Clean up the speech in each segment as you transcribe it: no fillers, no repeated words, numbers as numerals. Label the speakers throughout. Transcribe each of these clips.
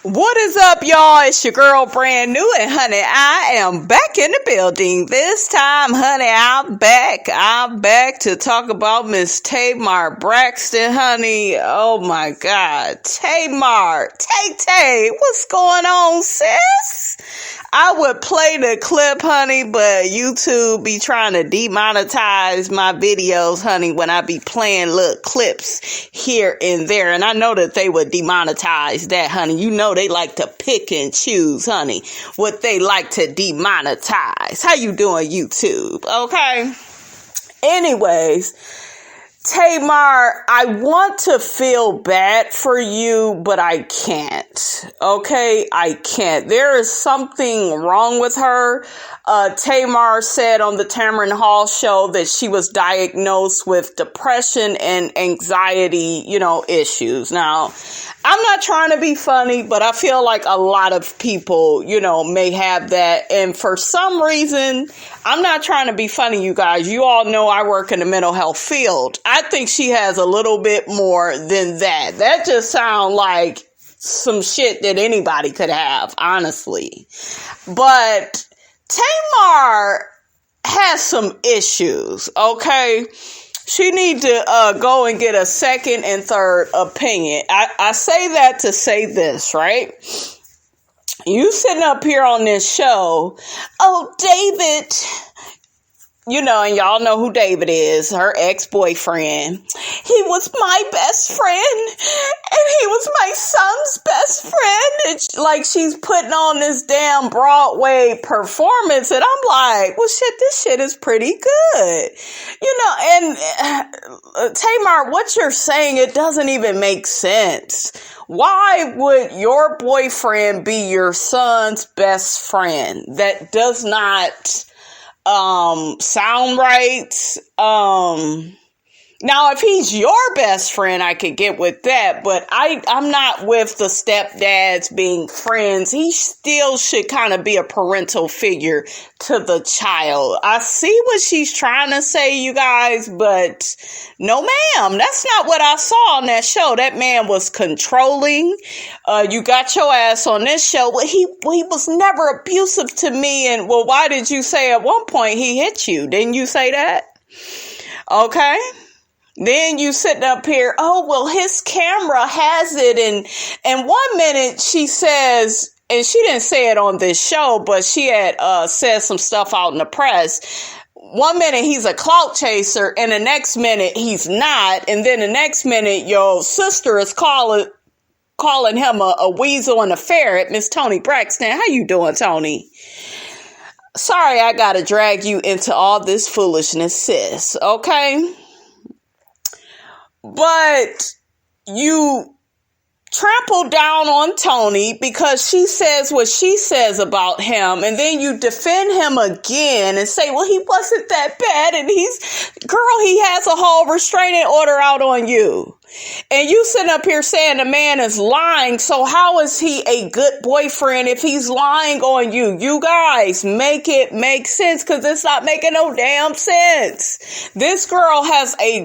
Speaker 1: What is up, y'all? It's your girl, Brand New, and honey, I am back in the building. This time, honey, I'm back to talk about Miss Tamar Braxton, honey. Oh my God, Tamar, Tay, what's going on, sis? I would play the clip, honey, but YouTube be trying to demonetize my videos, honey, when I be playing little clips here and there. And I know that they would demonetize that, honey. You know they like to pick and choose, honey, what they like to demonetize. How you doing, YouTube? Okay. Anyways, Tamar, I want to feel bad for you, but I can't. Okay? I can't. There is something wrong with her. Tamar said on the Tamron Hall show that she was diagnosed with depression and anxiety, issues. Now, I'm not trying to be funny, but I feel like a lot of people, may have that. And for some reason, I'm not trying to be funny, you guys. You all know I work in the mental health field. I think she has a little bit more than that. That just sounds like some shit that anybody could have, honestly. But Tamar has some issues, okay? She need to go and get a second and third opinion. I say that to say this, right? You sitting up here on this show, oh, David, and y'all know who David is, her ex-boyfriend. He was my best friend, and he was my son's best friend. It's like she's putting on this damn Broadway performance, and I'm like, well, shit, this shit is pretty good. And Tamar, what you're saying, it doesn't even make sense. Why would your boyfriend be your son's best friend? That does not sound right. Now, if he's your best friend, I could get with that, but I'm not with the stepdads being friends. He still should kind of be a parental figure to the child. I see what she's trying to say, you guys, but no, ma'am, that's not what I saw on that show. That man was controlling. You got your ass on this show. Well, he was never abusive to me. And well, why did you say at one point he hit you? Didn't you say that? Okay. Then you sitting up here, oh, well, his camera has it. And 1 minute she says, and she didn't say it on this show, but she had said some stuff out in the press. 1 minute he's a clout chaser, and the next minute he's not. And then the next minute your sister is calling him a weasel and a ferret. Miss Tony Braxton, how you doing, Tony? Sorry, I gotta drag you into all this foolishness, sis, okay? But you trample down on Tony because she says what she says about him, and then you defend him again and say, well, he wasn't that bad, and he has a whole restraining order out on you. And you sitting up here saying the man is lying. So how is he a good boyfriend if he's lying on you? You guys, make it make sense, because it's not making no damn sense. This girl has a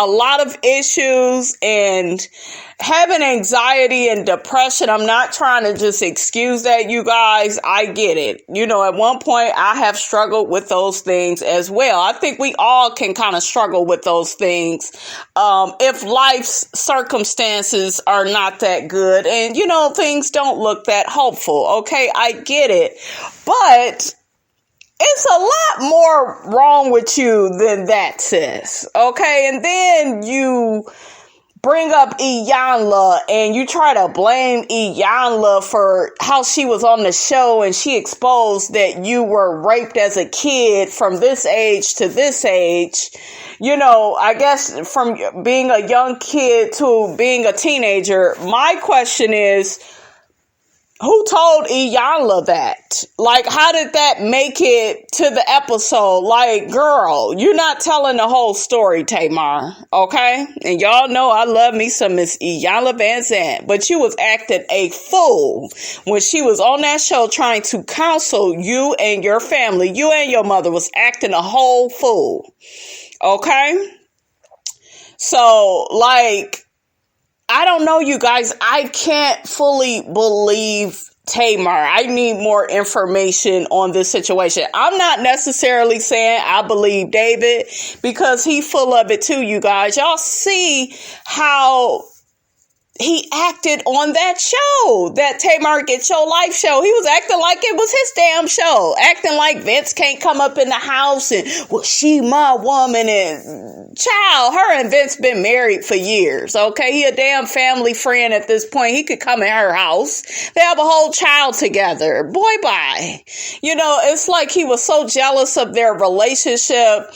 Speaker 1: lot of issues and having anxiety and depression. I'm not trying to just excuse that, you guys. I get it. At one point I have struggled with those things as well. I think we all can kind of struggle with those things. If life's circumstances are not that good and, things don't look that hopeful. Okay, I get it. But it's a lot more wrong with you than that, sis. Okay, and then you bring up Iyanla and you try to blame Iyanla for how she was on the show, and she exposed that you were raped as a kid from this age to this age. I guess from being a young kid to being a teenager. My question is, who told Iyanla that? Like, how did that make it to the episode? Like, girl, you're not telling the whole story, Tamar, okay? And y'all know I love me some Miss Iyanla Van Zandt, but you was acting a fool when she was on that show trying to counsel you and your family. You and your mother was acting a whole fool, okay? So, like, I don't know, you guys. I can't fully believe Tamar. I need more information on this situation. I'm not necessarily saying I believe David because he's full of it too, you guys. Y'all see how he acted on that show, that Tamar Get Your Life show. He was acting like it was his damn show, acting like Vince can't come up in the house and, well, she my woman, and child, her and Vince been married for years, okay? He a damn family friend at this point. He could come in her house. They have a whole child together. Boy, bye. You know, it's like he was so jealous of their relationship.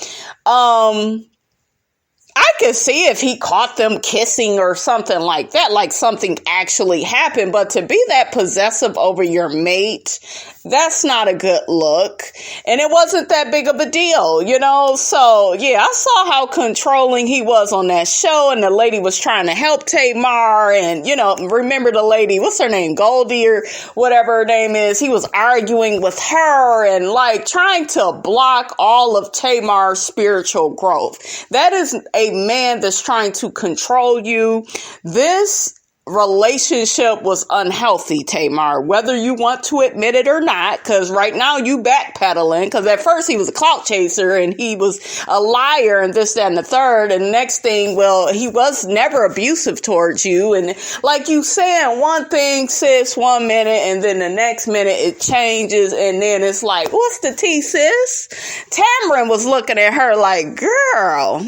Speaker 1: I could see if he caught them kissing or something like that, like something actually happened. But to be that possessive over your mate, that's not a good look. And it wasn't that big of a deal, you know? So, yeah, I saw how controlling he was on that show. And the lady was trying to help Tamar. And, you know, remember the lady, what's her name? Goldie or whatever her name is. He was arguing with her and like trying to block all of Tamar's spiritual growth. That is a man that's trying to control you. This relationship was unhealthy, Tamar, whether you want to admit it or not, because right now you backpedaling, because at first he was a clout chaser and he was a liar and this, that, and the third, and the next thing, well, he was never abusive towards you, and like you saying one thing, sis, 1 minute, and then the next minute it changes, and then it's like, what's the tea, sis? Tamron was looking at her like, girl,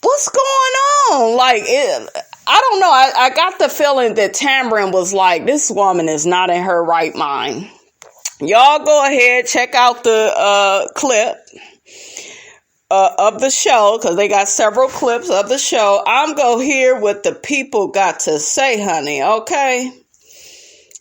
Speaker 1: what's going on? Like, I don't know. I got the feeling that Tamron was like, this woman is not in her right mind. Y'all go ahead, check out the clip of the show, because they got several clips of the show. I'm going to hear what the people got to say, honey, okay?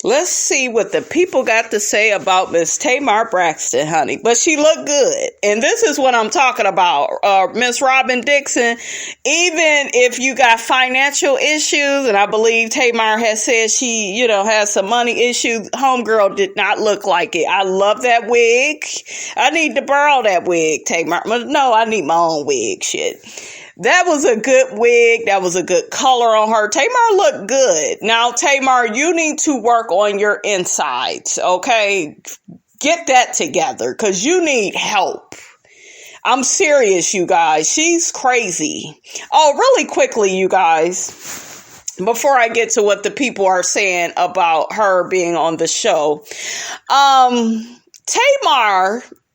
Speaker 1: Let's see what the people got to say about Miss Tamar Braxton, honey. But she looked good. And this is what I'm talking about. Miss Robin Dixon, even if you got financial issues, and I believe Tamar has said she, you know, has some money issues, homegirl did not look like it. I love that wig. I need to borrow that wig, Tamar. No, I need my own wig, shit. That was a good wig. That was a good color on her. Tamar looked good. Now, Tamar, you need to work on your insides, okay? Get that together, because you need help. I'm serious, you guys. She's crazy. Oh, really quickly, you guys, before I get to what the people are saying about her being on the show, Tamar,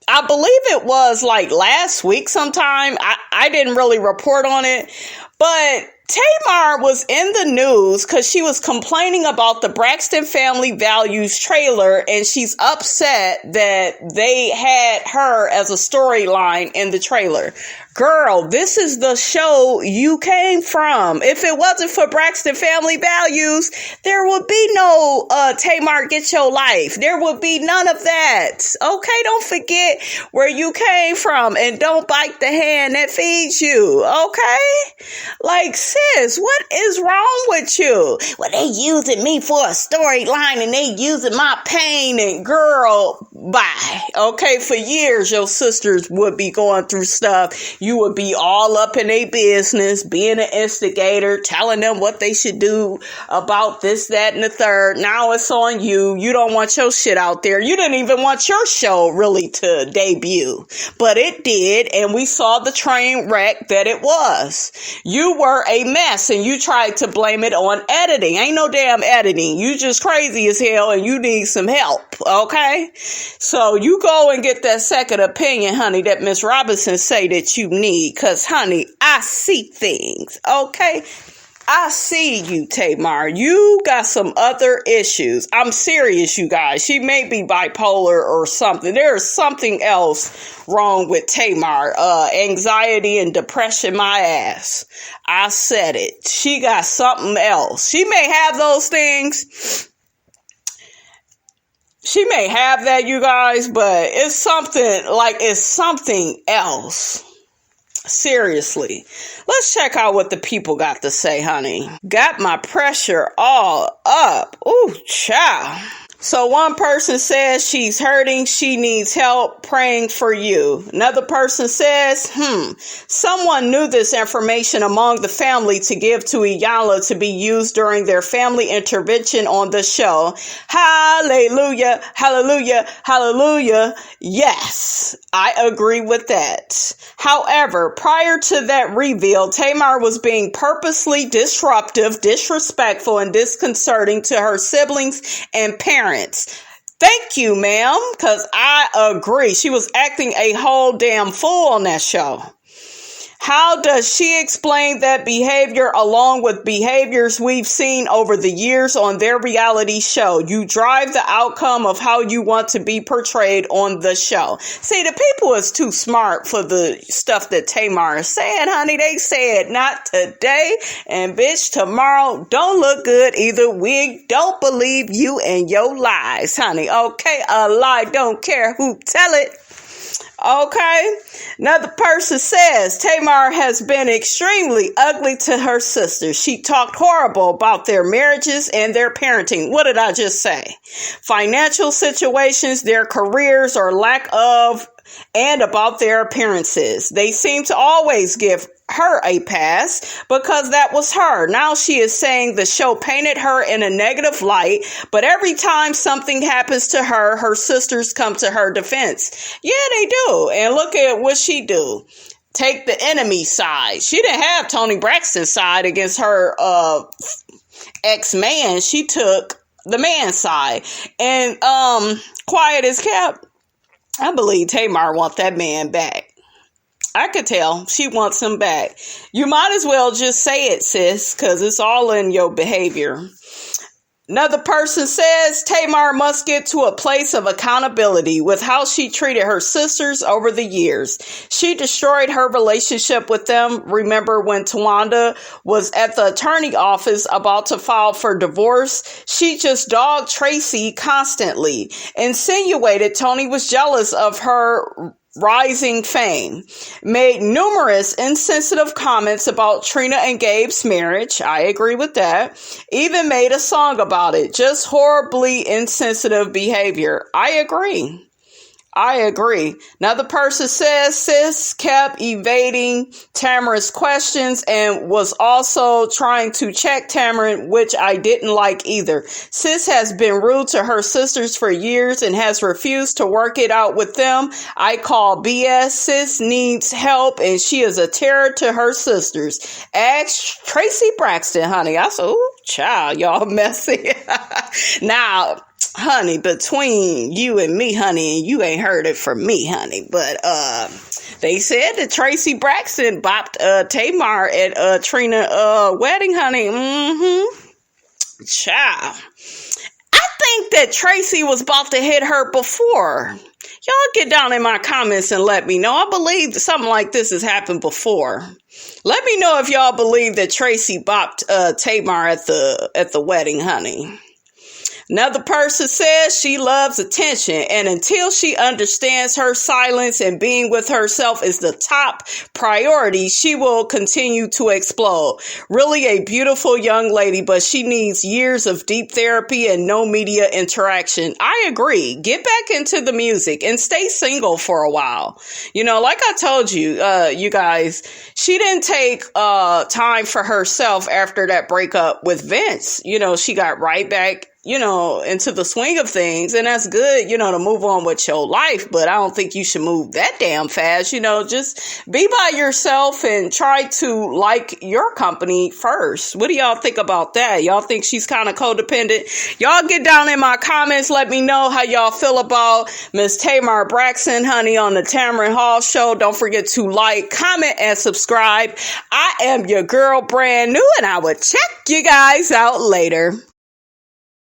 Speaker 1: I believe it was like last week sometime. I didn't really report on it, but Tamar was in the news because she was complaining about the Braxton Family Values trailer, and she's upset that they had her as a storyline in the trailer. Girl, this is the show you came from. If it wasn't for Braxton Family Values, there would be no Tamar Get Your Life. There would be none of that. Okay, don't forget where you came from, and don't bite the hand that feeds you. Okay? Like, sis, what is wrong with you? Well, they using me for a storyline, and they using my pain, and girl, bye. Okay, for years, your sisters would be going through stuff. You would be all up in their business, being an instigator, telling them what they should do about this, that, and the third. Now it's on you. You don't want your shit out there. You didn't even want your show really to debut, but it did, and we saw the train wreck that it was. You were a mess, and you tried to blame it on editing. Ain't no damn editing. You just crazy as hell, and you need some help, okay? So you go and get that second opinion, honey, that Miss Robinson say that you need, because, honey, I see things, okay? I see you, Tamar. You got some other issues. I'm serious, you guys. She may be bipolar or something. There is something else wrong with Tamar. Anxiety and depression, my ass. I said it. She got something else. She may have those things. She may have that, you guys, but it's something else. Seriously. Let's check out what the people got to say, honey. Got my pressure all up. Ooh, child. So one person says she's hurting, she needs help, praying for you. Another person says, someone knew this information among the family to give to Iyanla to be used during their family intervention on the show. Hallelujah, hallelujah, hallelujah. Yes, I agree with that. However, prior to that reveal, Tamar was being purposely disruptive, disrespectful, and disconcerting to her siblings and parents. Thank you, ma'am, because I agree. She was acting a whole damn fool on that show. How does she explain that behavior along with behaviors we've seen over the years on their reality show? You drive the outcome of how you want to be portrayed on the show. See, the people is too smart for the stuff that Tamar is saying, honey. They said not today, and bitch, tomorrow don't look good either. We don't believe you and your lies, honey. Okay, a lie don't care who tell it. Okay. Another person says Tamar has been extremely ugly to her sisters. She talked horrible about their marriages and their parenting. What did I just say? Financial situations, their careers or lack of, and about their appearances. They seem to always give her a pass because that was her. Now she is saying the show painted her in a negative light, but every time something happens to her, her sisters come to her defense. Yeah, they do. And look at what she do. Take the enemy side. She didn't have Tony Braxton's side against her ex-man. She took the man's side. And quiet as kept, I believe Tamar wants that man back. I could tell she wants him back. You might as well just say it, sis, because it's all in your behavior. Another person says Tamar must get to a place of accountability with how she treated her sisters over the years. She destroyed her relationship with them. Remember when Tawanda was at the attorney office about to file for divorce? She just dogged Tracy constantly, insinuated Tony was jealous of her rising fame, made numerous insensitive comments about Trina and Gabe's marriage. I agree with that. Even made a song about it. Just horribly insensitive behavior. I agree. Another person says sis kept evading Tamara's questions and was also trying to check Tamara, which I didn't like either. Sis has been rude to her sisters for years and has refused to work it out with them. I call BS. Sis needs help and she is a terror to her sisters. Ask Tracy Braxton, honey. I said, ooh, child, y'all messy. Now, honey, between you and me, honey, and you ain't heard it from me, honey, but they said that Tracy Braxton bopped Tamar at Trina wedding, honey. Child. I think that Tracy was about to hit her before. Y'all get down in my comments and let me know. I believe something like this has happened before. Let me know if y'all believe that Tracy bopped Tamar at the wedding, honey. Another person says she loves attention, and until she understands her silence and being with herself is the top priority, she will continue to explode. Really a beautiful young lady, but she needs years of deep therapy and no media interaction. I agree. Get back into the music and stay single for a while. You know, like I told you, you guys, she didn't take time for herself after that breakup with Vince. You know, she got right back, you know, into the swing of things, and that's good, you know, to move on with your life, but I don't think you should move that damn fast. You know, just be by yourself and try to like your company first. What do y'all think about that? Y'all think she's kind of codependent? Y'all get down in my comments. Let me know how y'all feel about Miss Tamar Braxton, honey, on the Tamron Hall show. Don't forget to like, comment, and subscribe. I am your girl, brand new, and I will check you guys out later.